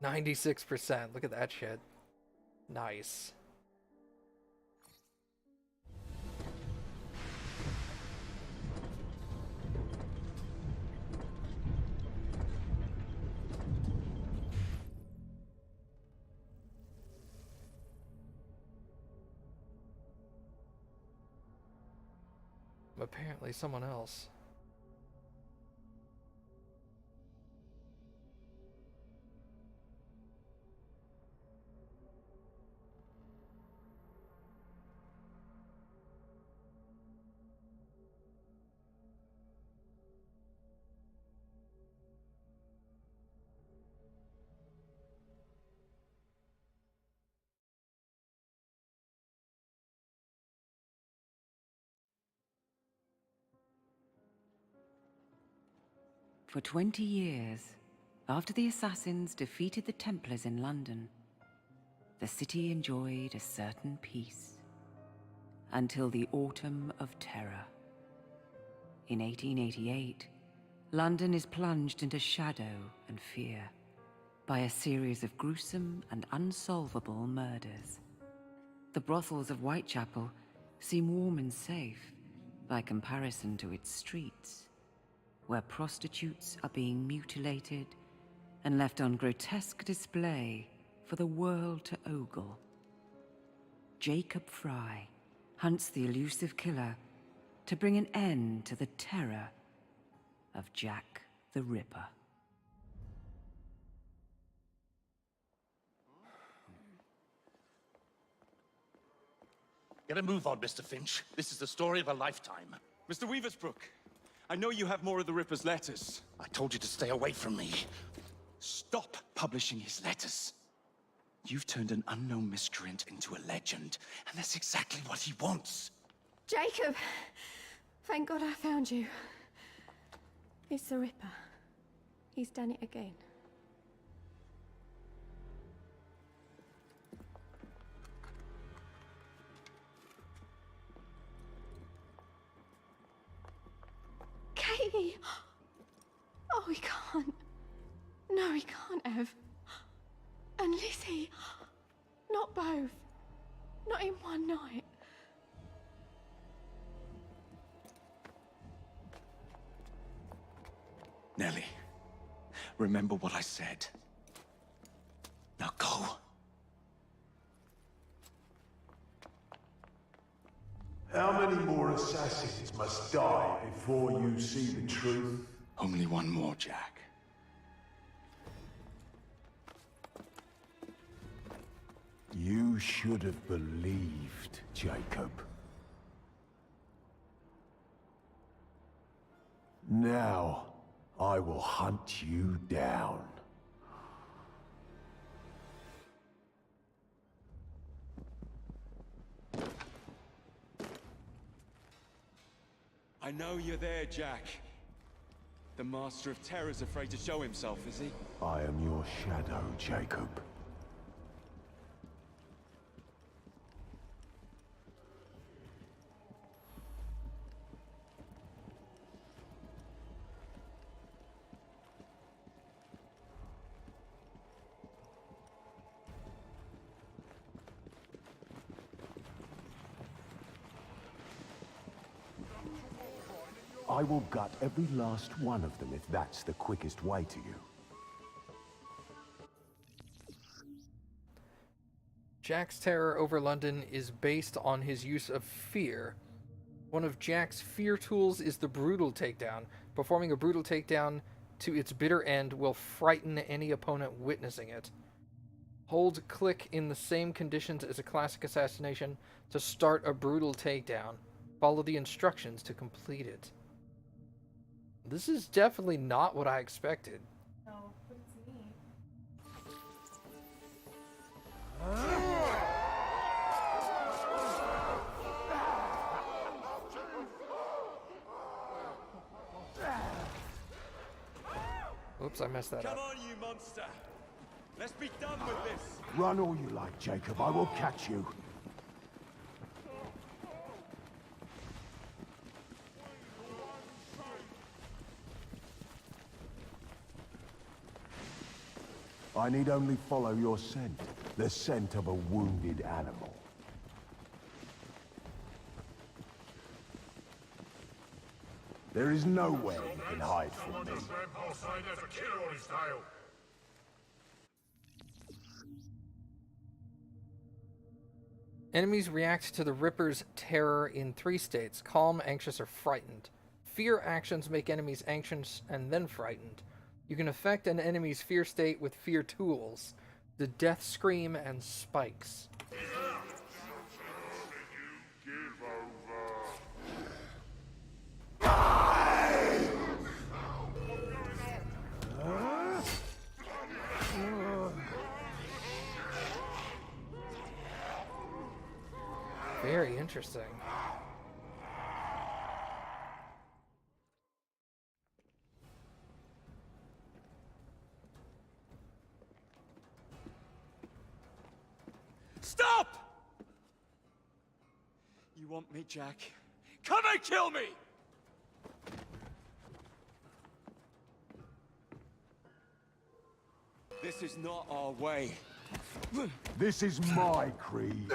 96%. Look at that shit. Nice. Apparently someone else. For 20 years, after the assassins defeated the Templars in London, the city enjoyed a certain peace. Until the Autumn of Terror. In 1888, London is plunged into shadow and fear by a series of gruesome and unsolvable murders. The brothels of Whitechapel seem warm and safe by comparison to its streets, where prostitutes are being mutilated and left on grotesque display for the world to ogle. Jacob Fry hunts the elusive killer to bring an end to the terror of Jack the Ripper. Get a move on, Mr. Finch. This is the story of a lifetime. Mr. Weaversbrook, I know you have more of the Ripper's letters. I told you to stay away from me. Stop publishing his letters. You've turned an unknown miscreant into a legend, and that's exactly what he wants. Jacob! Thank God I found you. It's the Ripper. He's done it again. Katie! Oh, he can't. No, he can't have. And Lizzie. Not both. Not in one night. Nellie, remember what I said. Now go. How many more assassins must die before you see the truth? Only one more, Jack. You should have believed, Jacob. Now, I will hunt you down. I know you're there, Jack. The Master of Terror's afraid to show himself, is he? I am your shadow, Jacob. I will gut every last one of them if that's the quickest way to you. Jack's terror over London is based on his use of fear. One of Jack's fear tools is the brutal takedown. Performing a brutal takedown to its bitter end will frighten any opponent witnessing it. Hold click in the same conditions as a classic assassination to start a brutal takedown. Follow the instructions to complete it. This is definitely not what I expected. No, but it's me. Oops, I messed that Come up. on, you monster! Let's be done with this! Run all you like, Jacob. I will catch you. I need only follow your scent. The scent of a wounded animal. There is nowhere you can hide from me. Enemies react to the Ripper's terror in 3 states: calm, anxious, or frightened. Fear actions make enemies anxious and then frightened. You can affect an enemy's fear state with fear tools: the death scream and spikes. Very interesting. Stop! You want me, Jack? Come and kill me! This is not our way. This is my creed.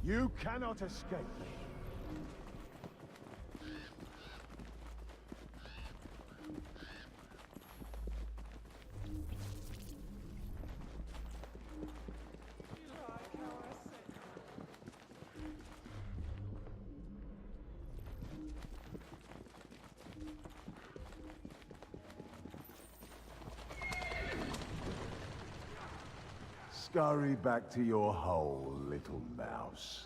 You cannot escape me. Scurry back to your hole, little mouse.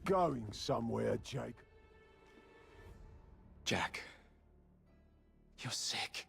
Going somewhere, Jake. Jack, you're sick.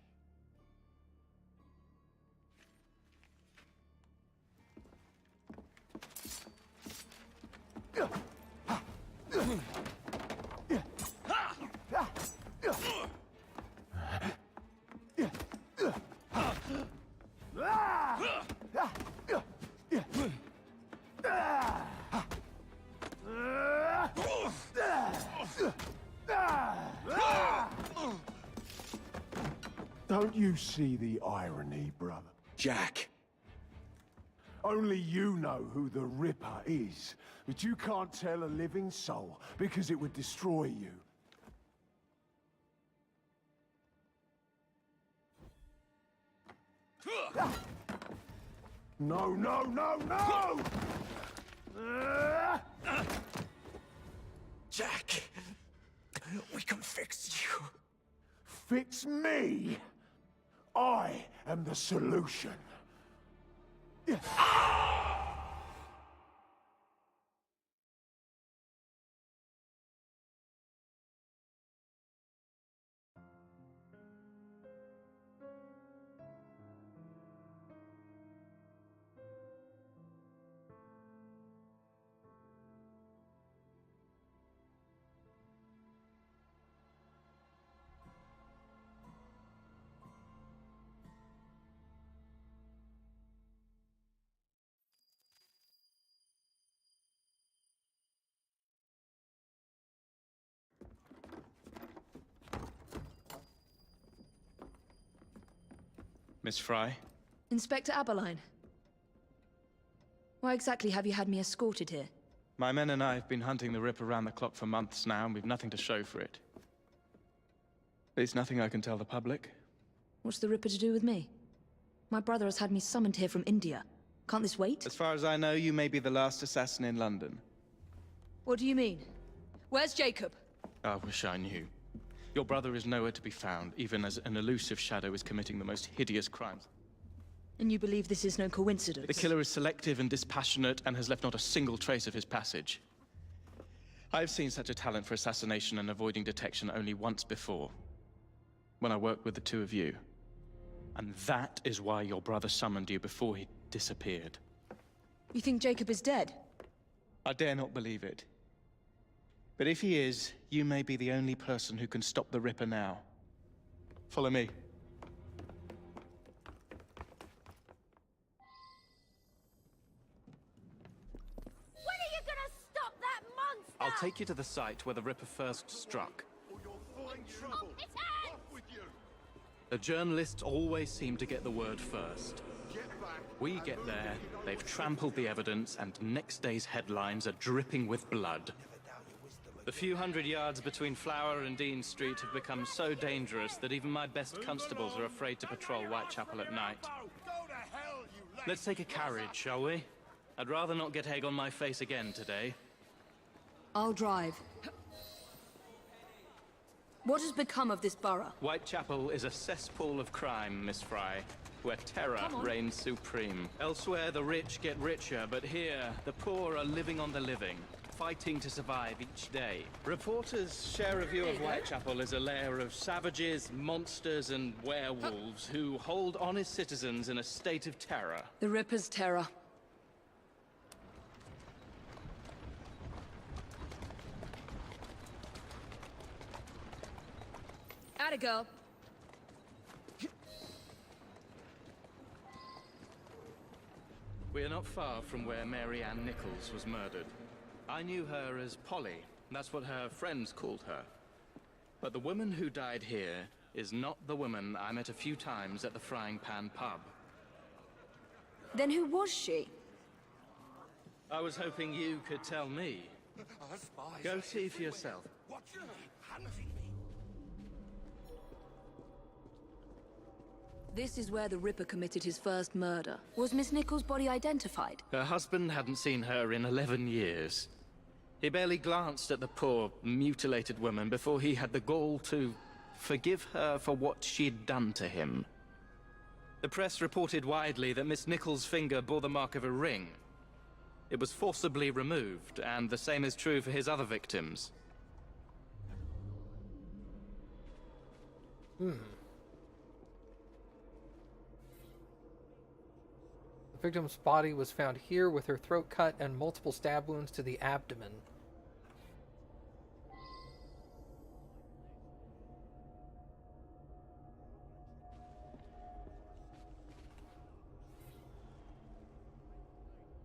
Don't you see the irony, brother? Jack. Only you know who the Ripper is, but you can't tell a living soul because it would destroy you. No, no, no, no! Jack, we can fix you. Fix me? I am the solution. Miss Fry? Inspector Aberline. Why exactly have you had me escorted here? My men and I have been hunting the Ripper around the clock for months now, and we've nothing to show for it. There's nothing I can tell the public. What's the Ripper to do with me? My brother has had me summoned here from India. Can't this wait? As far as I know, you may be the last assassin in London. What do you mean? Where's Jacob? I wish I knew. Your brother is nowhere to be found, even as an elusive shadow is committing the most hideous crimes. And you believe this is no coincidence? The killer is selective and dispassionate and has left not a single trace of his passage. I've seen such a talent for assassination and avoiding detection only once before, when I worked with the two of you. And that is why your brother summoned you before he disappeared. You think Jacob is dead? I dare not believe it. But if he is, you may be the only person who can stop the Ripper now. Follow me. When are you gonna stop that monster? I'll take you to the site where the Ripper first struck. The journalists always seem to get the word first. We get there, they've trampled the evidence, and next day's headlines are dripping with blood. The few hundred yards between Flower and Dean Street have become so dangerous that even my best constables are afraid to patrol Whitechapel at night. Let's take a carriage, shall we? I'd rather not get egg on my face again today. I'll drive. What has become of this borough? Whitechapel is a cesspool of crime, Miss Fry, where terror reigns supreme. Elsewhere, the rich get richer, but here, the poor are living on the living, fighting to survive each day. Reporters share a view of Whitechapel as a lair of savages, monsters, and werewolves who hold honest citizens in a state of terror. The Ripper's terror. Atta girl. We are not far from where Mary Ann Nichols was murdered. I knew her as Polly. That's what her friends called her. But the woman who died here is not the woman I met a few times at the Frying Pan pub. Then who was she? I was hoping you could tell me. Go see for yourself. This is where the Ripper committed his first murder. Was Miss Nichols' body identified? Her husband hadn't seen her in 11 years. He barely glanced at the poor, mutilated woman before he had the gall to forgive her for what she'd done to him. The press reported widely that Miss Nichols' finger bore the mark of a ring. It was forcibly removed, and the same is true for his other victims. The victim's body was found here with her throat cut and multiple stab wounds to the abdomen.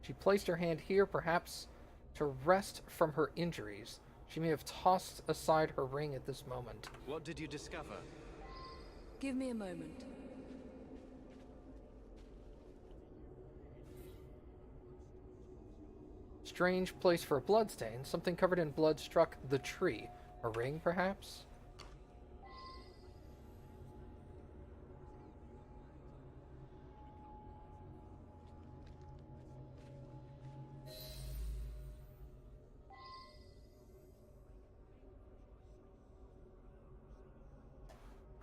She placed her hand here, perhaps to rest from her injuries. She may have tossed aside her ring at this moment. What did you discover? Give me a moment. Strange place for a bloodstain. Something covered in blood struck the tree. A ring, perhaps?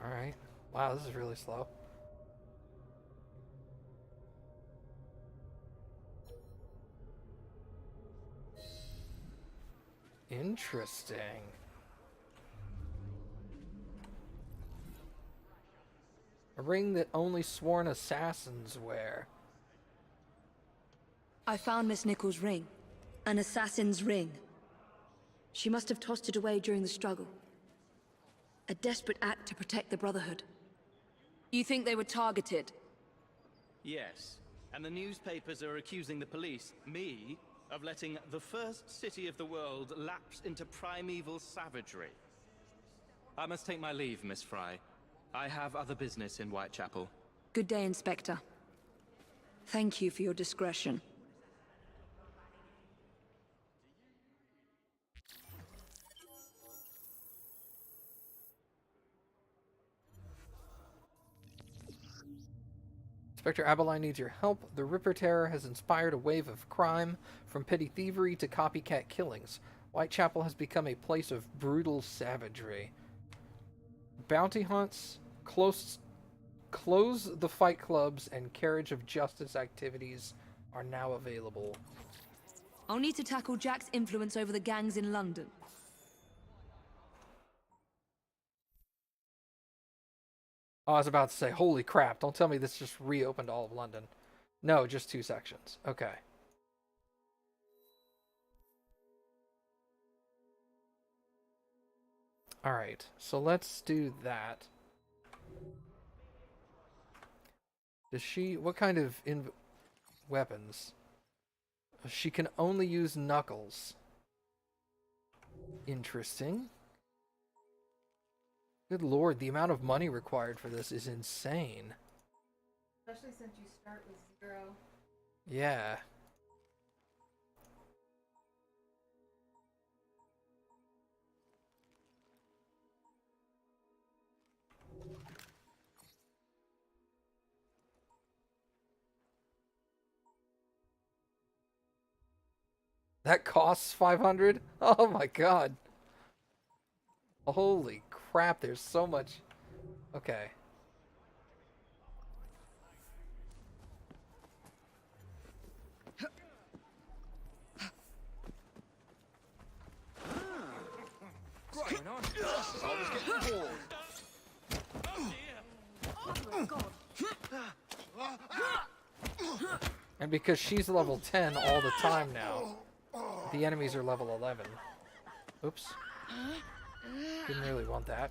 Alright. Wow, this is really slow. Interesting. A ring that only sworn assassins wear. I found Miss Nichols' ring. An assassin's ring. She must have tossed it away during the struggle. A desperate act to protect the Brotherhood. You think they were targeted? Yes, and the newspapers are accusing the police, me, of letting the first city of the world lapse into primeval savagery. I must take my leave, Miss Fry. I have other business in Whitechapel. Good day, Inspector. Thank you for your discretion. Inspector Abeline needs your help. The Ripper Terror has inspired a wave of crime, from petty thievery to copycat killings. Whitechapel has become a place of brutal savagery. Bounty hunts, close the fight clubs, and carriage of justice activities are now available. I'll need to tackle Jack's influence over the gangs in London. Oh, I was about to say, holy crap, don't tell me this just reopened all of London. No, just 2 sections. Okay. Alright, so let's do that. Does she... What kind of weapons? She can only use knuckles. Interesting. Good lord, the amount of money required for this is insane. Especially since you start with 0. Yeah. That costs 500? Oh my god. Holy crap, there's so much. Okay. And because she's level 10 all the time now, the enemies are level 11. Oops. Didn't really want that.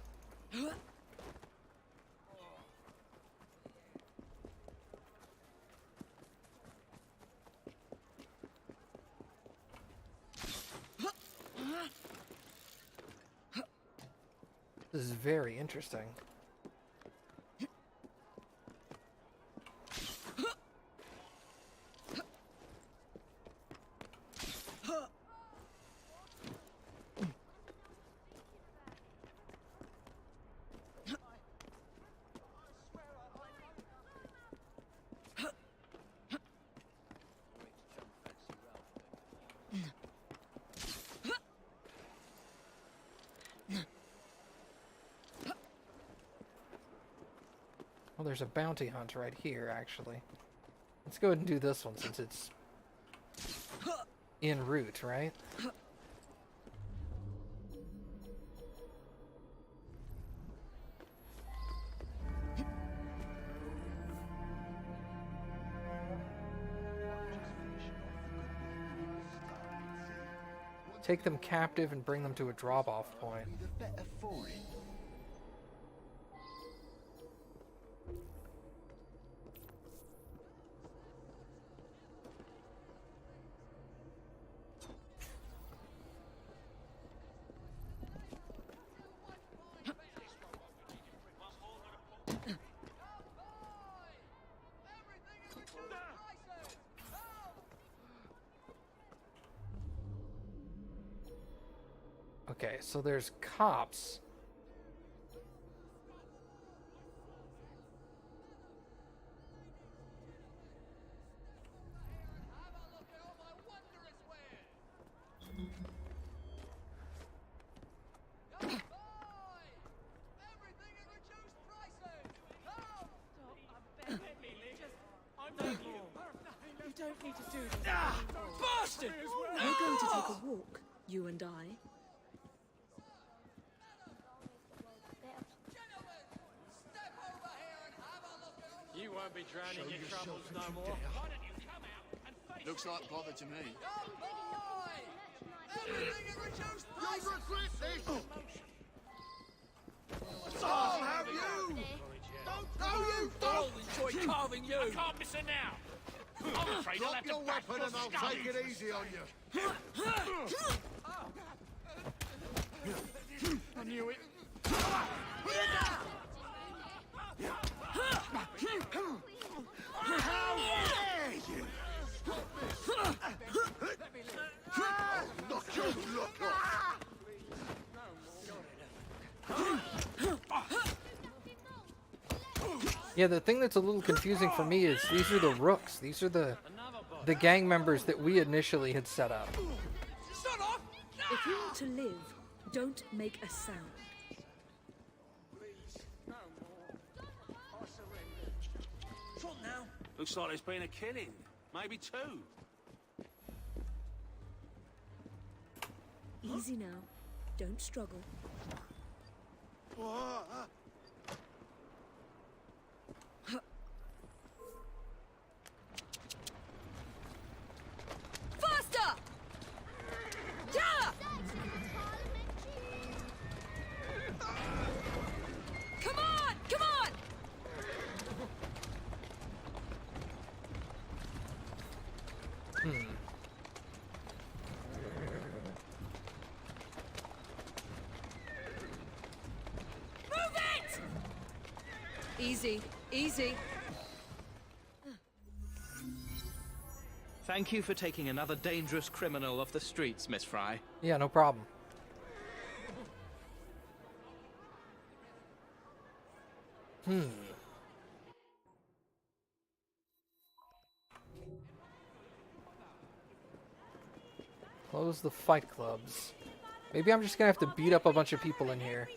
This is very interesting. Well, there's a bounty hunt right here, actually. Let's go ahead and do this one since it's en route, right? Take them captive and bring them to a drop-off point. Okay, so there's cops. We're going to take a walk, you and I. You won't be drowning in your troubles no more. Why don't you come out and face Looks like bother to me. You'll regret this! I'll have you! I'll enjoy carving you. I can't miss her now. I'm afraid I'll have to bash your and I'll skull take in. it easy on you. I knew it. How dare you! Knock your look off! Yeah, the thing that's a little confusing for me is these are the rooks. These are the gang members that we initially had set up. If you want to live, don't make a sound. Looks like there's been a killing. Maybe 2. Easy now. Don't struggle. Faster! Yeah! Easy, easy. Thank you for taking another dangerous criminal off the streets, Miss Fry. Yeah, no problem. Close the fight clubs. Maybe I'm just gonna have to beat up a bunch of people in here.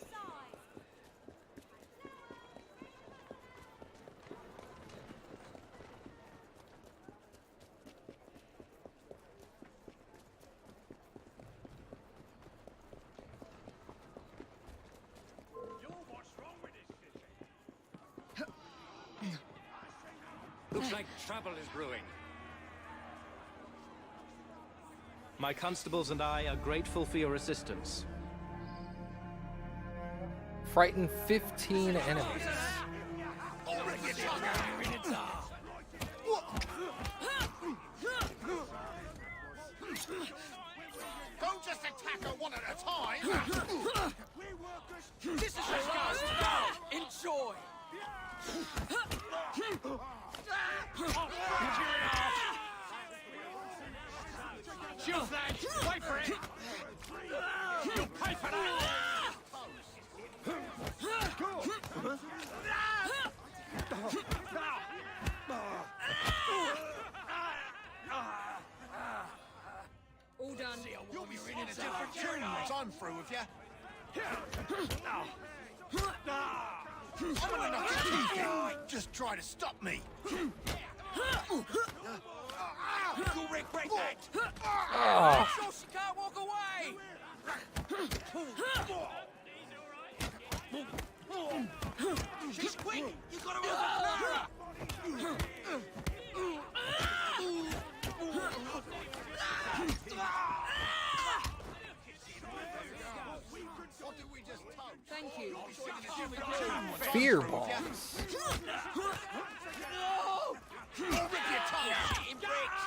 Looks like trouble is brewing. My constables and I are grateful for your assistance. Frighten 15 enemies. Don't just attack her one at a time. This is your chance to go. Enjoy. Shield flag. Wait for it. You'll pay for that. All done. You'll be singing a different tune once I'm through with you. I'm gonna knock your teeth in. Just try to stop me. You'll regret that. Oh. Sure she can't walk away. She's quick. You gotta overpower her. What did we just touch? Thank you. Fear bombs. Rip your tongue out, eating bricks.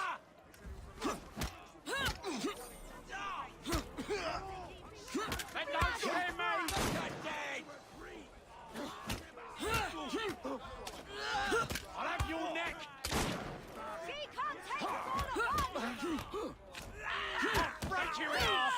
That don't scare me. You're dead. I'll have your neck. She can't take us all at once! Break your ass.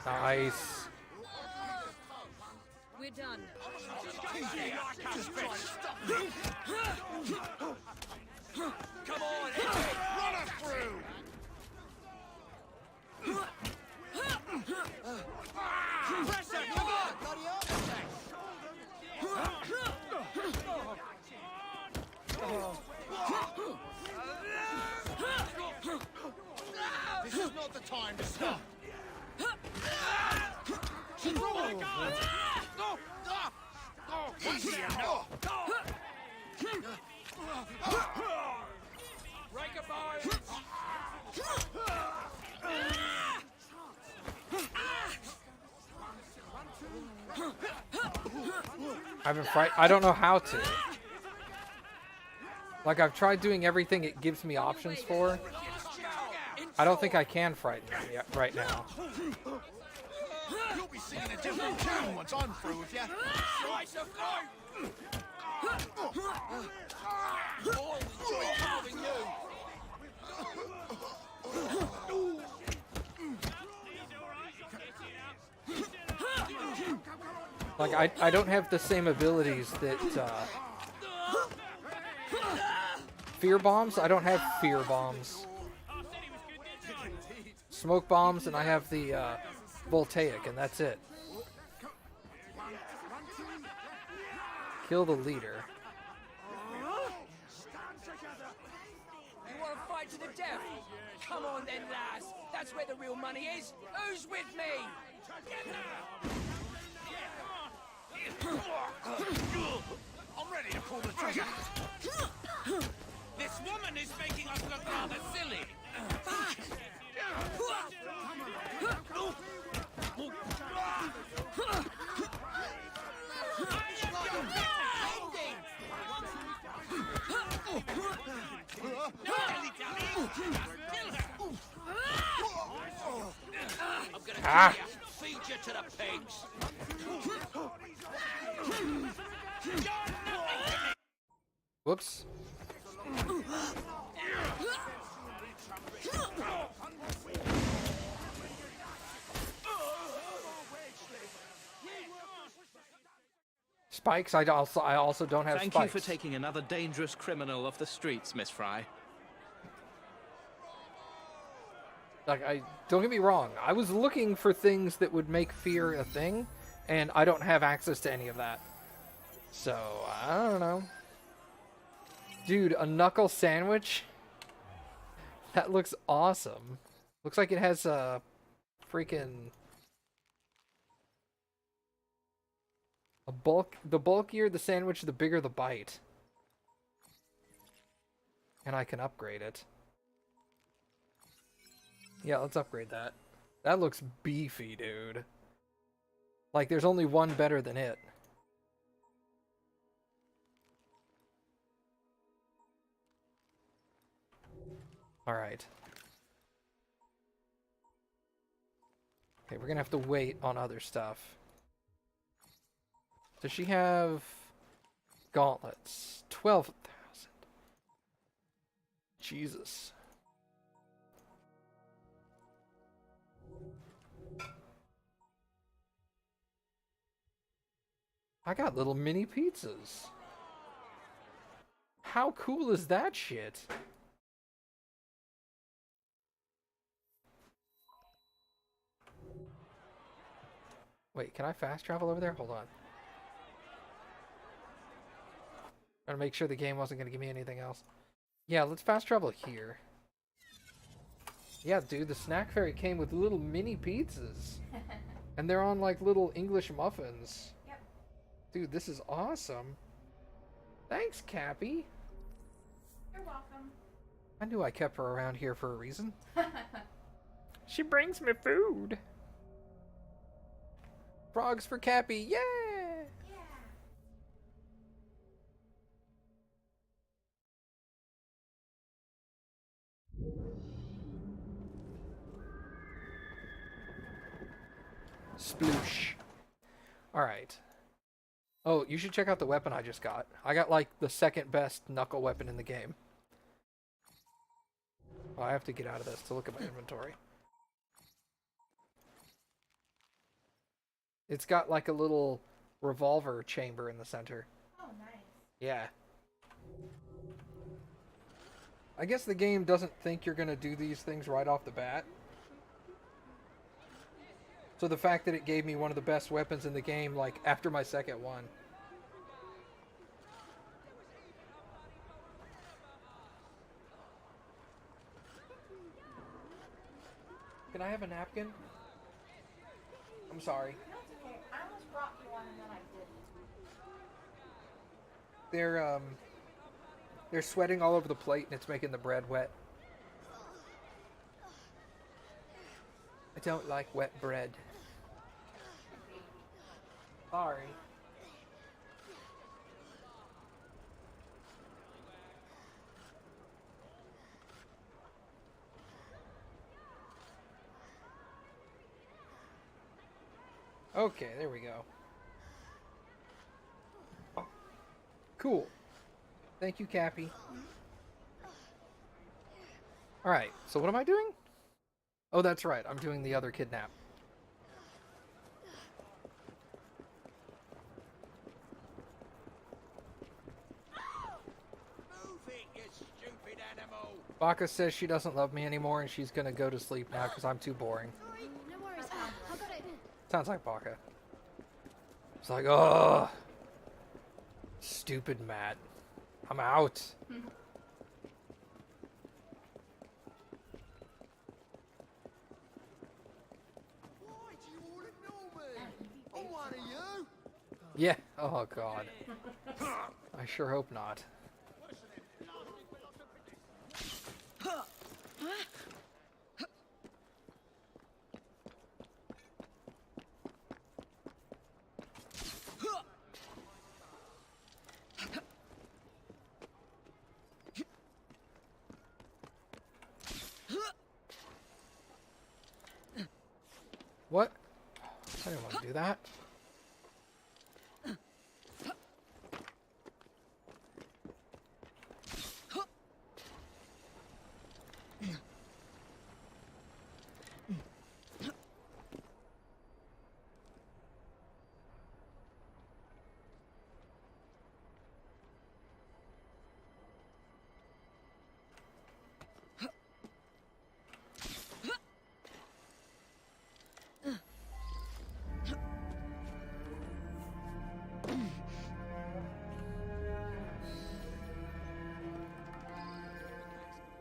Nice. We're done. Just try to stop me. Come on, Eddie. Run her through. Press her, come on. Bloody This is not the time to stop. Oh my God! Break a bone! I don't know how to. Like, I've tried doing everything it gives me options for. I don't think I can frighten them yet, right now. You'll be singing a different tune once I'm through with you. Slice of fruit! I'll enjoy carving you. Like, I don't have the same abilities that, fear bombs? I don't have fear bombs. Smoke bombs, and I have the, voltaic, and that's it. Kill the leader. You want to fight to the death? Come on then, lads. That's where the real money is. Who's with me? I'm ready to pull the trigger. This woman is making us look rather silly. Ah! Feed you to the pigs. Whoops. Spikes. I also don't have Thank spikes. you for taking another dangerous criminal off the streets, Miss Fry. Like, don't get me wrong. I was looking for things that would make fear a thing, and I don't have access to any of that. So, I don't know. Dude, a knuckle sandwich? That looks awesome. Looks like it has a freaking... The bulkier the sandwich, the bigger the bite. And I can upgrade it. Yeah, let's upgrade that. That looks beefy, dude. Like, there's only one better than it. Alright. Okay, we're gonna have to wait on other stuff. Does she have gauntlets? 12,000. Jesus. I got little mini pizzas. How cool is that shit? Wait, can I fast travel over there? Hold on. Trying to make sure the game wasn't going to give me anything else. Yeah, let's fast travel here. Yeah, dude, the snack fairy came with little mini pizzas. And they're on like little English muffins. Yep. Dude, this is awesome. Thanks, Cappy. You're welcome. I knew I kept her around here for a reason. She brings me food. Frogs for Cappy, yeah! Yeah. Sploosh. Alright. Oh, you should check out the weapon I just got. I got like the second best knuckle weapon in the game. Oh, I have to get out of this to look at my inventory. It's got like a little revolver chamber in the center. Oh, nice. Yeah. I guess the game doesn't think you're gonna do these things right off the bat. So the fact that it gave me one of the best weapons in the game, like, after my second one. Can I have a napkin? I'm sorry. No, it's okay. I almost brought you one and then I didn't. They're sweating all over the plate and it's making the bread wet. I don't like wet bread. Sorry. Okay, there we go. Cool. Thank you, Cappy. Alright, so what am I doing? Oh, that's right. I'm doing the other kidnap. Move it, you stupid animal! Baka says she doesn't love me anymore and she's gonna go to sleep now because I'm too boring. No worries, Mom. I'll go to... Sounds like Baka. It's like, oh, stupid Matt. I'm out. Why do you all ignore me? I'm one of you! Yeah. Oh, God. I sure hope not. What? I didn't want to do that.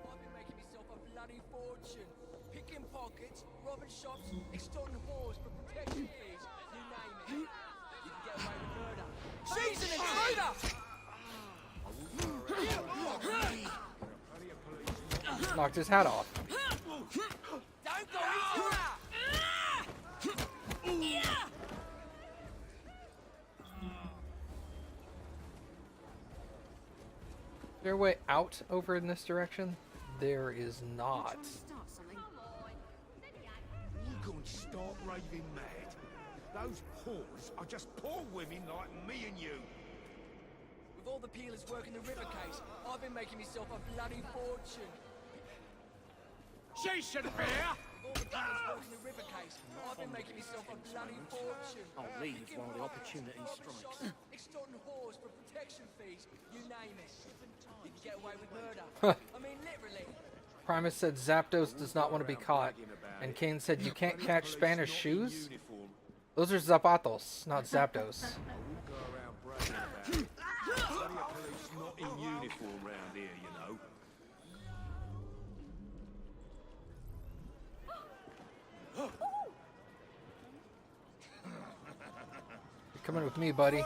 I've been making myself a bloody fortune. Picking pockets, robbing shops, extorting whores for protection fees. You name it. You can get away with murder. She's an intruder! Knocked his hat off. Don't go into that! Is there a way out over in this direction? There is not. You gonna start raving mad? Those whores are just poor women like me and you. With all the peelers working the river case, I've been making myself a bloody fortune. She should be here. With all the peelers working the river case, I've been making myself a bloody fortune. I'll leave while the opportunity strikes. Extorting whores for protection fees. You name it. You can get away with murder. I mean, literally. Primus said Zapdos does not want to be caught, and Kane said you can't catch Spanish shoes? Those are zapatos, not Zapdos. Go around bragging about it. Plenty of police not in uniform round here, you know. You're coming with me, buddy.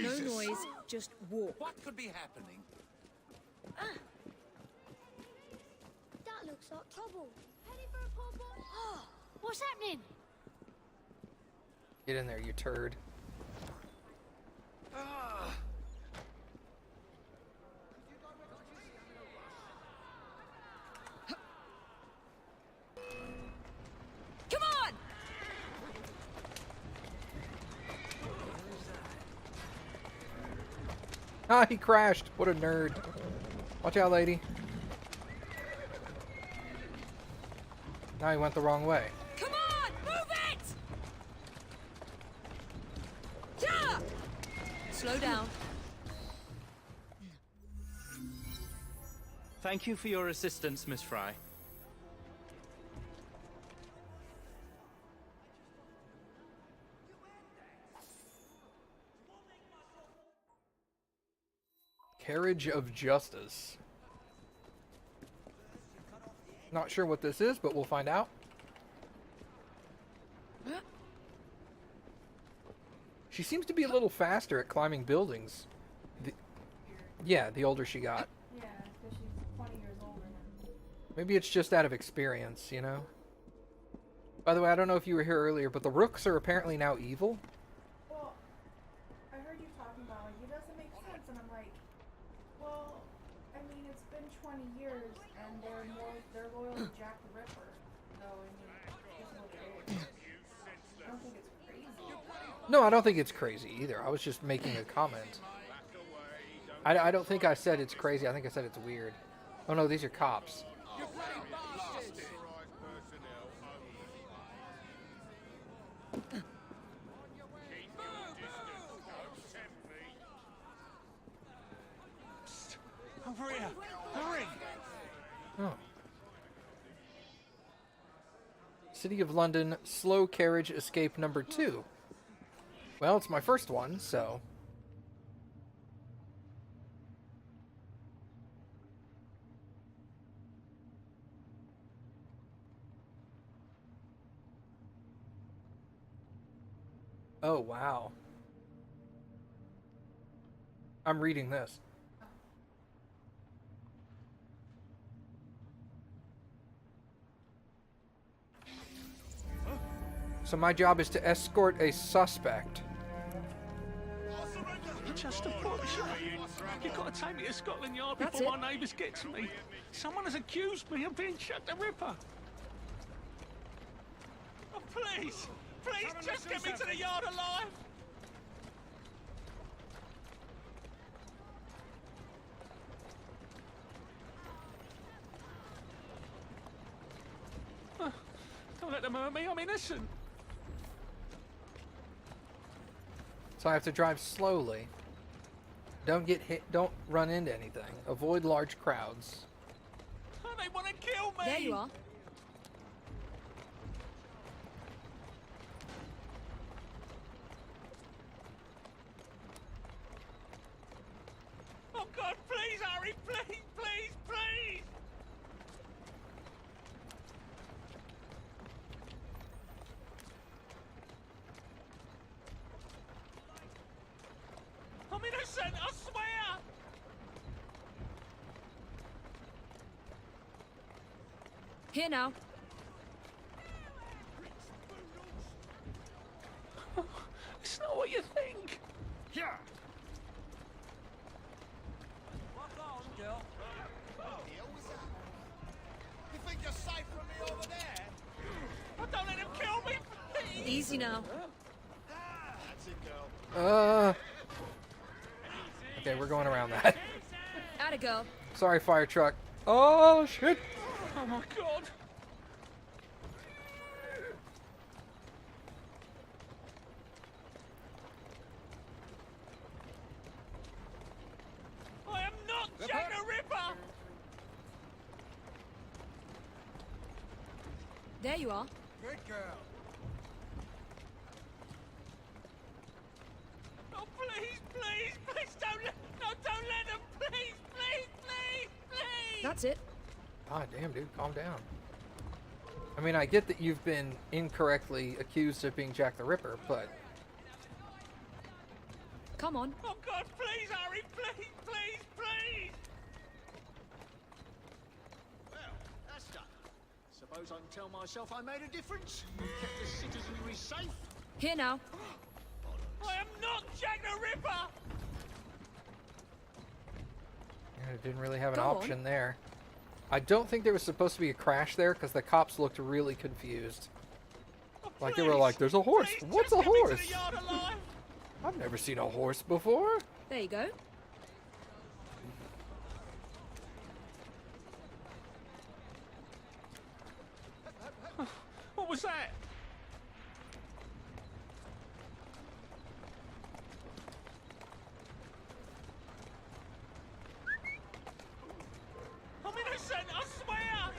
No noise, just walk. What could be happening? That looks like trouble. Heading for a poor boy. What's happening? Get in there, you turd. Come on! Ah, he crashed. What a nerd. Watch out, lady. Now he went the wrong way. Come on! Move it! Yeah! Slow down. Thank you for your assistance, Miss Fry. Carriage of Justice. Not sure what this is, but we'll find out. She seems to be a little faster at climbing buildings. Yeah, the older she got. Yeah, because she's 20 years older now. Maybe it's just out of experience, you know? By the way, I don't know if you were here earlier, but the Rooks are apparently now evil. Well, I heard you talking about, like, it doesn't make sense, and I'm like, well, I mean, it's been 20 years, and they're loyal to Jack the Ripper. So, I mean, it's what it is. I don't think it's crazy. No, I don't think it's crazy either. I was just making a comment. I don't think I said it's crazy. I think I said it's weird. Oh no, these are cops. Over here. Hurry. Oh. City of London, slow carriage escape number 2. Well, it's my first one, so... Oh, wow. I'm reading this. So my job is to escort a suspect. Just a push. You've got to take me to Scotland Yard That's before it. my neighbours get to me. Someone has accused me of being Jack the Ripper. Please! Please, just get me to the yard alive! Don't let them hurt me, I'm innocent. So I have to drive slowly. Don't get hit. Don't run into anything. Avoid large crowds. Oh, they want to kill me! There you are. Oh God, please, Harry, please, please, please! I'm innocent, I swear! Here now. It's not what you think. Yeah. Walk on, girl. You think you're safe from me over there? Oh, don't let them kill me, please! Easy now. That's it, girl. Okay, we're going around that. Atta girl. Sorry, fire truck. Oh shit! Oh my God! I am not Jack the Ripper! There you are. Good girl. Oh, please, please, please don't let them, please, please, please, please! That's it. God damn, dude, calm down. I mean, I get that you've been incorrectly accused of being Jack the Ripper, but Come on. Oh God, please, Harry, please, please, please! Well, that's done. Suppose I can tell myself I made a difference. Kept the citizenry safe. Here now. I am not Jack the Ripper! I didn't really have an Go on. option there. I don't think there was supposed to be a crash there because the cops looked really confused. Oh, Like they were please, like, "There's a horse. please, What's just a get me to horse? the yard alive. I've never seen a horse before." There you go. What was that? I'm innocent, I swear!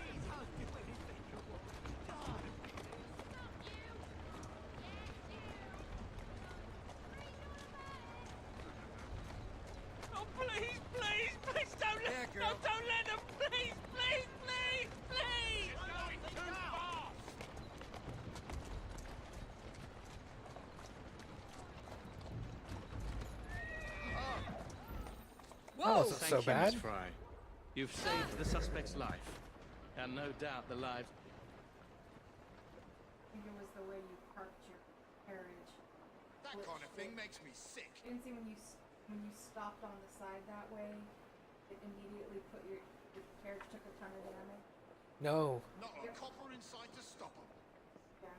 Oh, please, please, please don't let them, don't let them, please, please, please, please! You're going too fast! That wasn't Thank so you, bad. Miss Fry. You've saved the suspect's life. And no doubt the lives... I think it was the way you parked your carriage. That kind of thing makes me sick. You didn't see when you stopped on the side that way, it immediately put your carriage took a ton of damage. No. Not a copper inside to stop them. Yeah.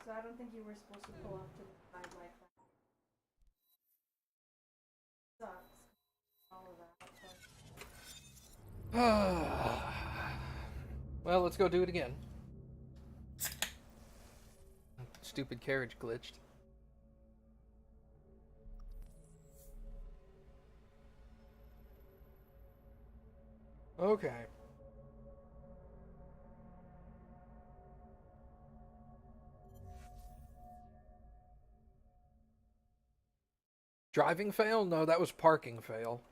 So I don't think you were supposed to pull off to the side like that. Sucks. All of that. But Well, let's go do it again. Stupid carriage glitched. Okay. Driving fail? No, that was parking fail.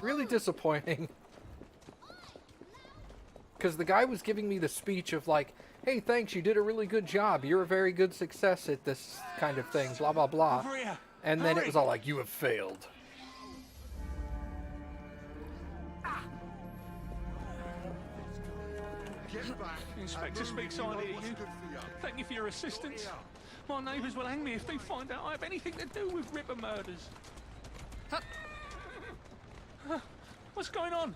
Really disappointing. Because the guy was giving me the speech of like, "Hey, thanks, you did a really good job. You're a very good success at this kind of thing, blah, blah, blah." Over here. And then it Hurry. was all like, "You have failed." Inspector speaks, I hear you. Thank you for your assistance. My neighbours will hang me if they find out I have anything to do with Ripper murders. What's going on?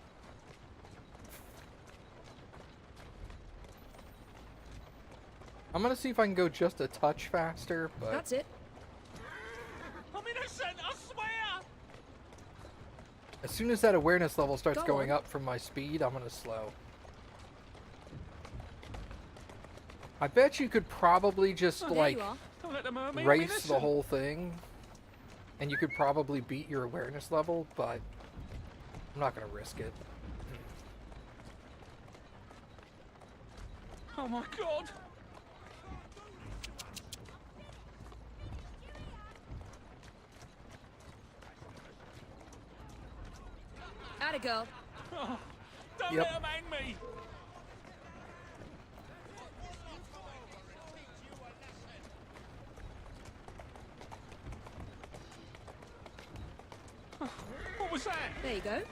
I'm gonna see if I can go just a touch faster, but... That's it. I'm innocent, I swear! As soon as that awareness level starts Go going on. up from my speed, I'm gonna slow. I bet you could probably just, There like, you are. Don't let them hurt me, I'm race the innocent. whole thing, and you could probably beat your awareness level, but I'm not gonna risk it. Oh my god! Atta girl. Oh, don't Yep. let them hang me! What was that? There you go.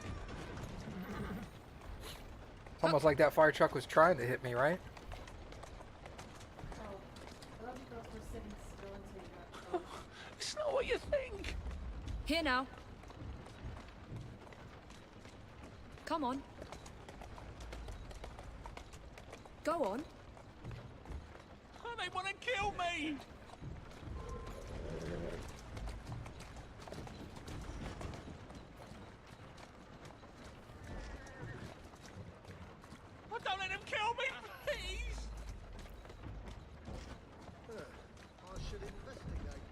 It's almost like that fire truck was trying to hit me, right? Oh, I love you girls for sitting still until you got close. It's not what you think. Here now. Come on. Go on. Oh, they want to kill me! Oh, don't let them kill me, please! I should investigate.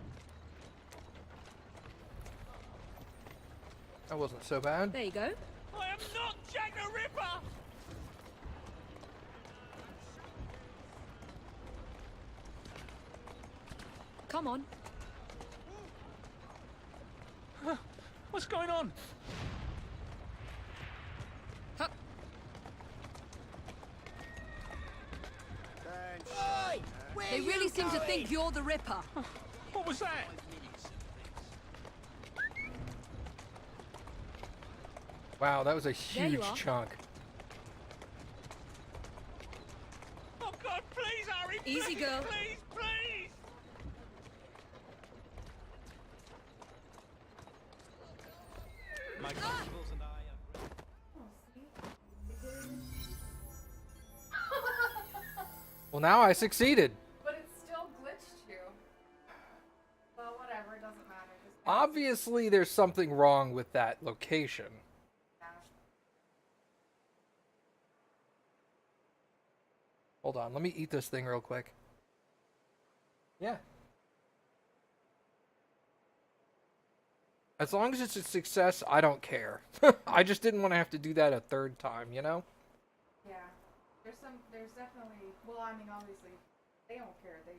That wasn't so bad. There you go. I am not Jack the Ripper! Come on. What's going on? Hup. They really seem to think you're the Ripper. What was that? Wow, that was a There you huge are. chunk. Oh God, please, Harry! Easy, please, girl. Please, please! My constables and I are... Oh, see? It didn't- Well, now I succeeded. But it still glitched you. Well, whatever, it doesn't matter. Just Obviously, there's something wrong with that location. yeah. Hold on, let me eat this thing real quick. Yeah. As long as it's a success, I don't care. I just didn't want to have to do that a third time, you know? Yeah. There's definitely, well, I mean, obviously, they don't care. They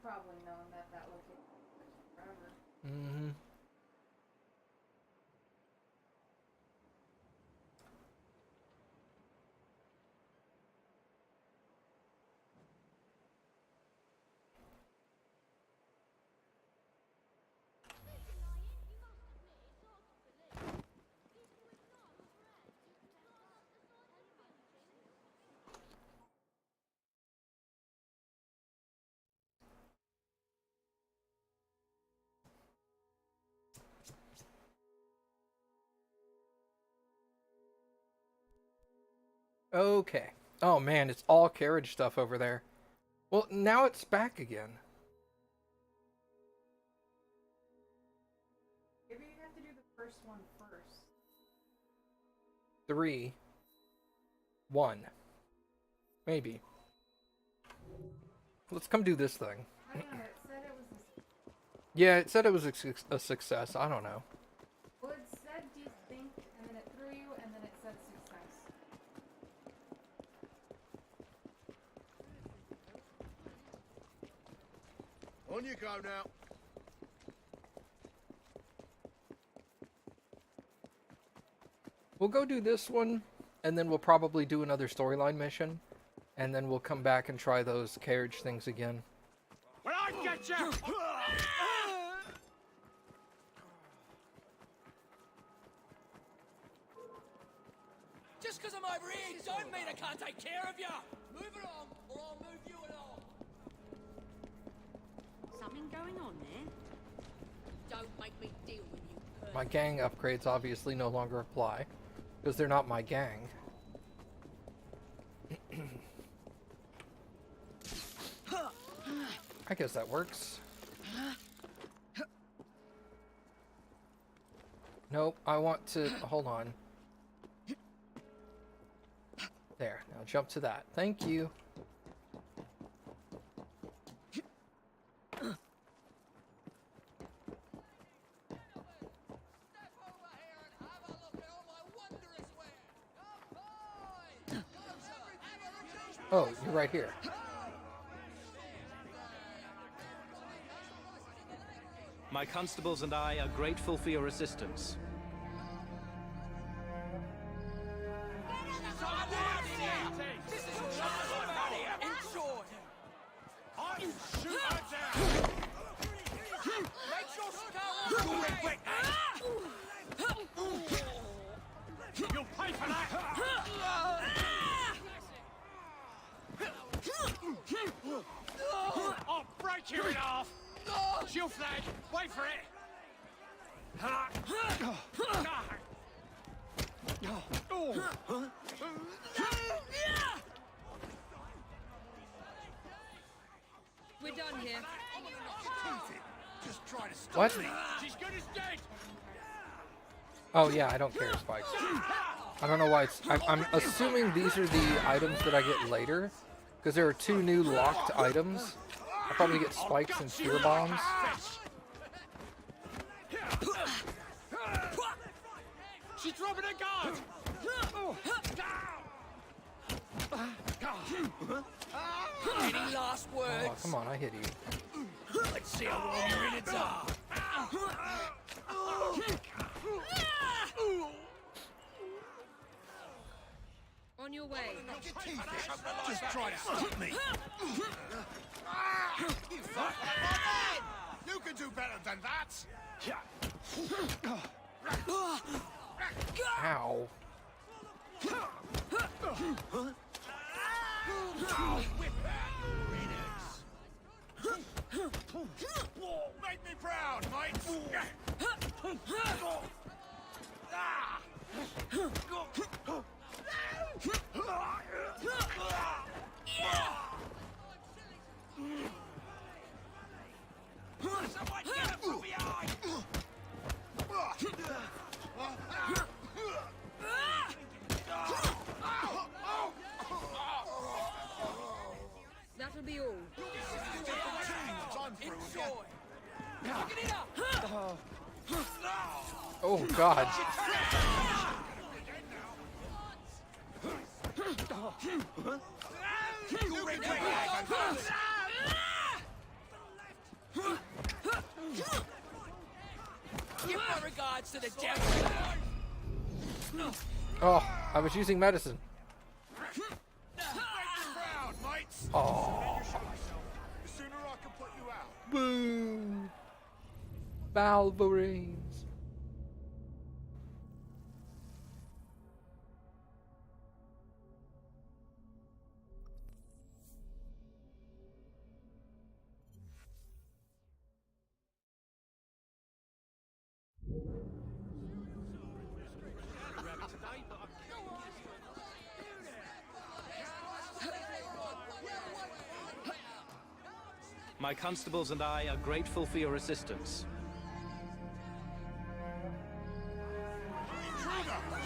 probably known that location is forever. Mm-hmm. Okay. Oh man, it's all carriage stuff over there. Well, now it's back again. Maybe you have to do the first one first. 3, 1. Maybe. Let's come do this thing. I don't know, it said it was Yeah, it said it was a success. I don't know. well, it said distinct, and then it threw you, and then it said success. On you go now. We'll go do this one, and then we'll probably do another storyline mission, and then we'll come back and try those carriage things again. Well, I get you! Just because I'm over here don't mean I can't take care of you. Move along, or I'll move you along. Something going on there? Don't make me deal with you. My gang upgrades obviously no longer apply, because they're not my gang. I guess that works. Nope, I want to... Hold on. There, now jump to that. Thank you. Oh, you're right here. My constables and I are grateful for your assistance. You'll pay for that! I'll break you in half! Shield flag! Wait for it! We're done here. Just try to stop What? me. She's good as dead! Oh yeah, I don't care, Spikes. I don't know why it's... I'm assuming these are the items that I get later, because there are 2 new locked items. I'll probably get spikes and spear bombs. She's dropping a guard! Any last words? Oh, come on, I hit you. Let's see how long your innards are. On your way. Just try to stop me! You can do better than that! Ow. Make me proud, mate! Someone get him from behind! That'll be all. Oh, God. Give my regards to the devil. Oh, I was using medicine. Proud, mates! Oh. The sooner I can put you out. Boo. Valverines. My constables and I are grateful for your assistance.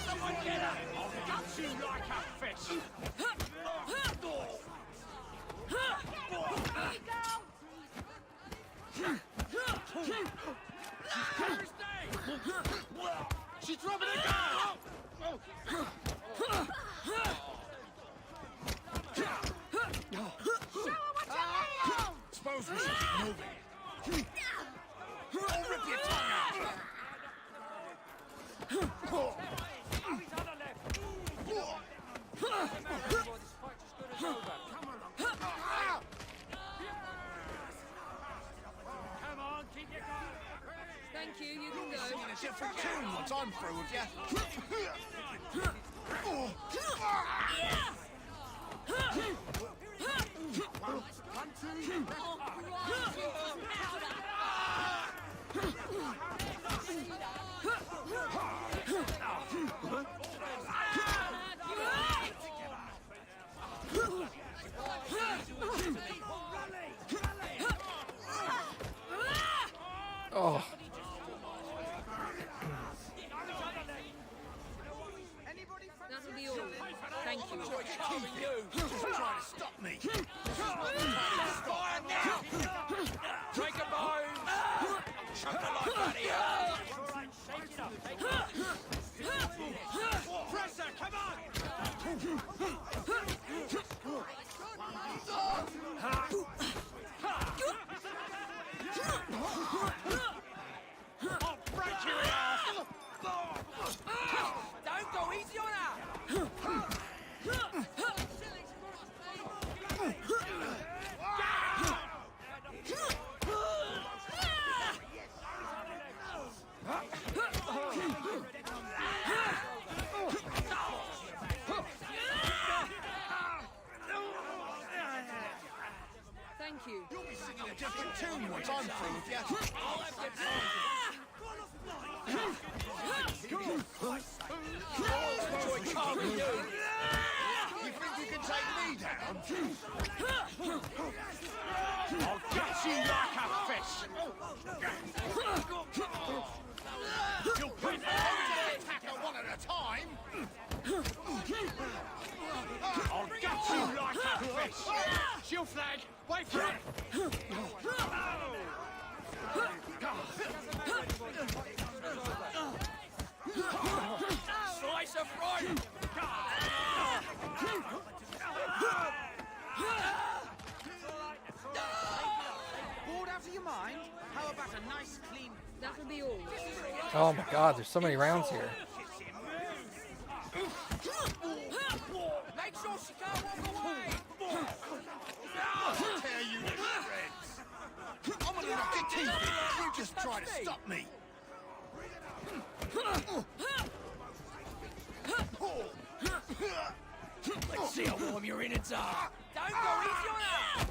Someone get her! I'll gut you like a fish! She's dropping a gun! Suppose we should keep moving. I'll rip your tongue out! Come on, keep your gun! Thank you, you can go. Singing a different tune once I'm through with you. Thank you. Enjoy carving you. Just trying to stop me. This is not the time to stop. Fire now. Break a bone. Chuck the life out of you. Presser, come on. I'll break your ass. Don't go easy on her! Thank you. You'll be singing a different tune once I'm through with you. Enjoy carving you. You think you can take me down? I'll catch you like a fish. You'll put the attacker one at a time. I'll get you like a fish. Shield flag, wait for it. Slice of fruit! Bored out of your mind? How about a nice clean... That'll be all. Oh my god, there's so many rounds here. Make sure she can't walk away! I'll tear you to shreds. I'm gonna knock your teeth in. You just try to stop me. Let's see how warm your innards are! Don't go easy on her!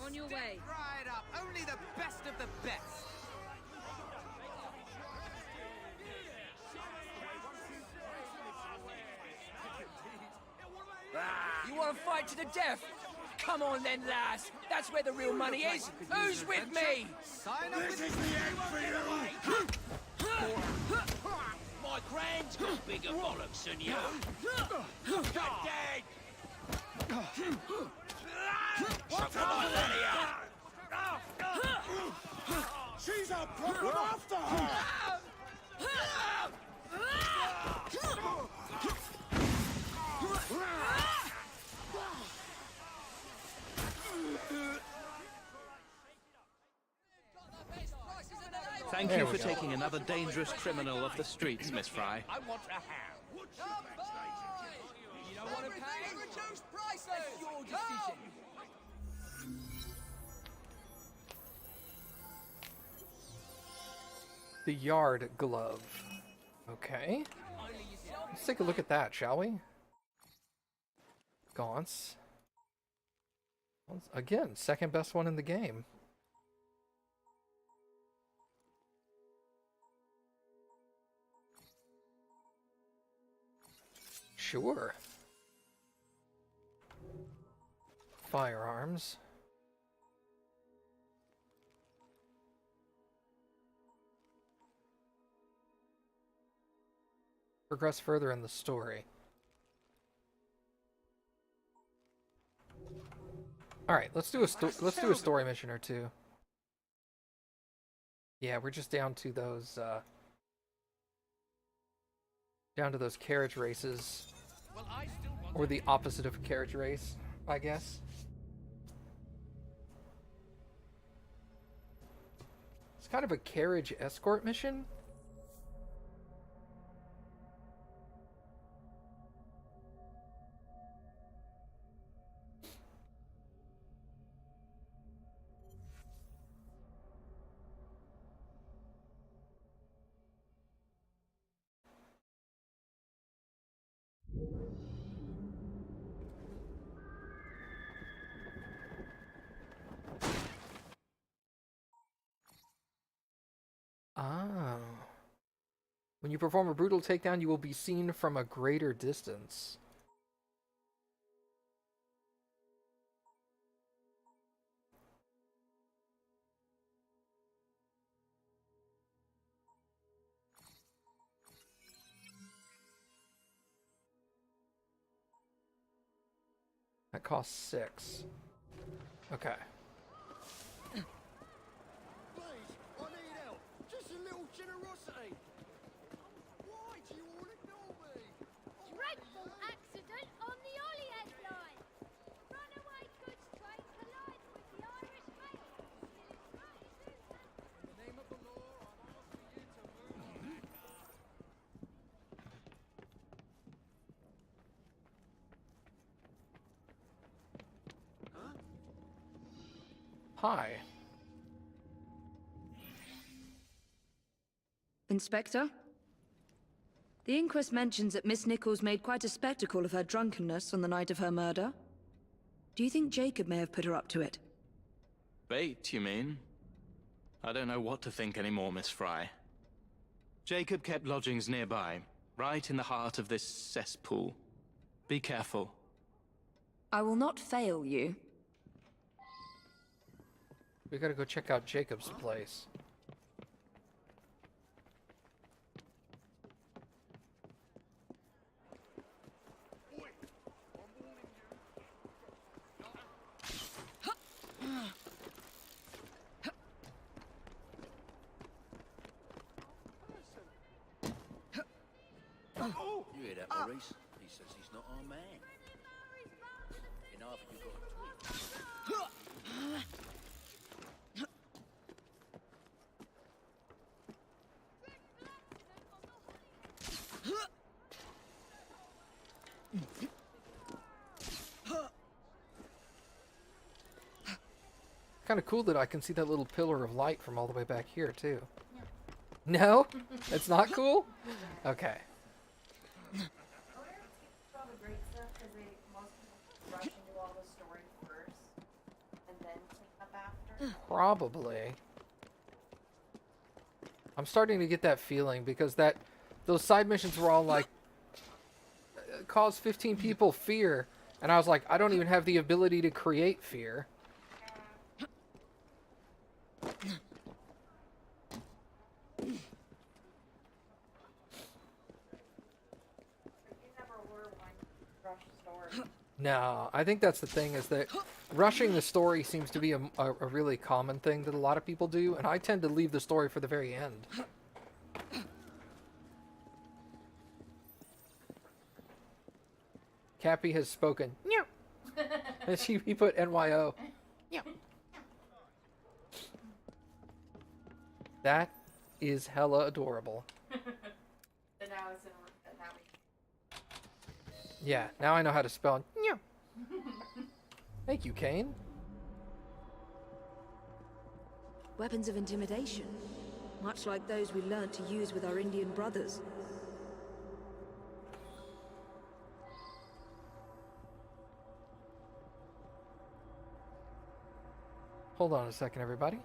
On your way. Right up. Only the best of the best. You want to fight to the death? Come on then, lass. That's where the real money is. Who's with me? Sign up with me. My grand's got bigger bollocks than you. Cut dead. Chuck the life out of you. She's a problem after her. Thank There you we for go. taking another dangerous criminal off the streets, Miss Fry. I want a ham. You don't want to pay? Reduced prices. That's your decision. The yard glove. Okay. Let's take a look at that, shall we? Gaunts. Again, second best one in the game. Sure. Firearms. Progress further in the story. All right, let's do a story mission or two. Yeah, we're just down to those carriage races, or the opposite of a carriage race, I guess. It's kind of a carriage escort mission. Ah. When you perform a brutal takedown, you will be seen from a greater distance. That costs 6. Okay. Please, I need help. Just a little generosity. Why do you all ignore me? Dreadful accident on the Holyhead line. Runaway goods train collides with the Irish mail. In the name of the law, I'm asking you to move back. Hi. Inspector? The inquest mentions that Miss Nichols made quite a spectacle of her drunkenness on the night of her murder. Do you think Jacob may have put her up to it? Bait, you mean? I don't know what to think anymore, Miss Fry. Jacob kept lodgings nearby, right in the heart of this cesspool. Be careful. I will not fail you. We gotta go check out Jacob's place. You hear that, Maurice? He says he's not our man. In half you got a tweet. Kind of cool that I can see that little pillar of light from all the way back here, too. No? It's not cool? Okay. All the great stuff because most people rush into all the story first and then clean up after. Probably. I'm starting to get that feeling because those side missions were all like cause 15 people fear, and I was like, I don't even have the ability to create fear. No, I think that's the thing, is that rushing the story seems to be a really common thing that a lot of people do, and I tend to leave the story for the very end. Cappy has spoken. And he put NYO. That is hella adorable. And now it's in. Now we. Yeah, now I know how to spell. Thank you, Kane. Weapons of intimidation, much like those we learnt to use with our Indian brothers. Hold on a second, everybody.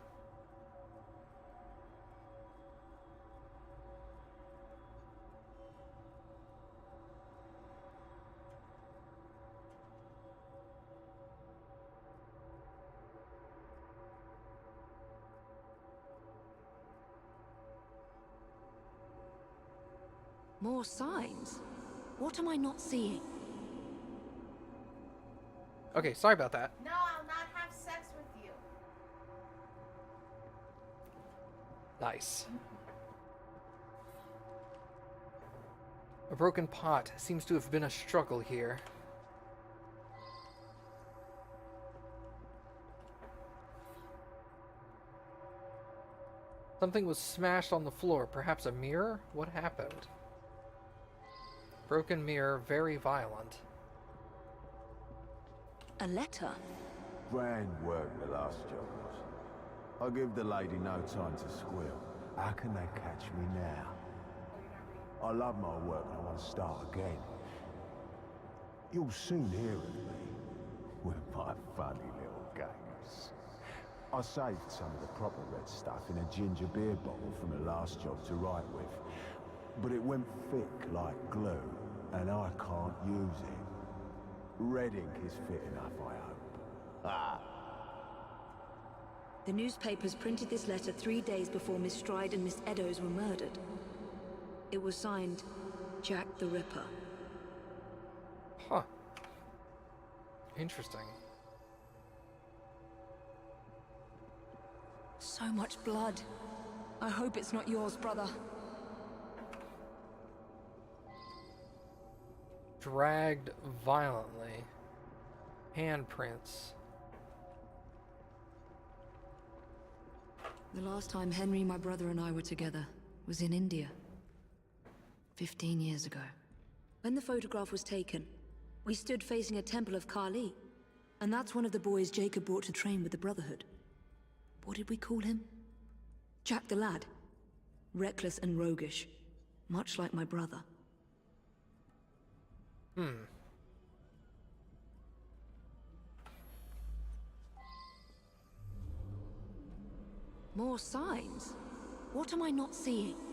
More signs? What am I not seeing? Okay, sorry about that. No, I'll not have sex with you. Nice. A broken pot. Seems to have been a struggle here. Something was smashed on the floor. Perhaps a mirror? What happened? Broken mirror, very violent. A letter? Grand work the last job was. I'll give the lady no time to squeal. How can they catch me now? I love my work and I want to start again. You'll soon hear of me with my funny little games. I saved some of the proper red stuff in a ginger beer bottle from the last job to write with. But it went thick like glue, and I can't use it. Red ink is fit enough, I hope. Ah. The newspapers printed this letter 3 days before Miss Stride and Miss Eddowes were murdered. It was signed, Jack the Ripper. Huh. Interesting. So much blood. I hope it's not yours, brother. Dragged violently. Handprints. The last time Henry, my brother, and I were together was in India. 15 years ago. When the photograph was taken, we stood facing a temple of Kali. And that's one of the boys Jacob brought to train with the Brotherhood. What did we call him? Jack the Lad. Reckless and roguish. Much like my brother. More signs? What am I not seeing?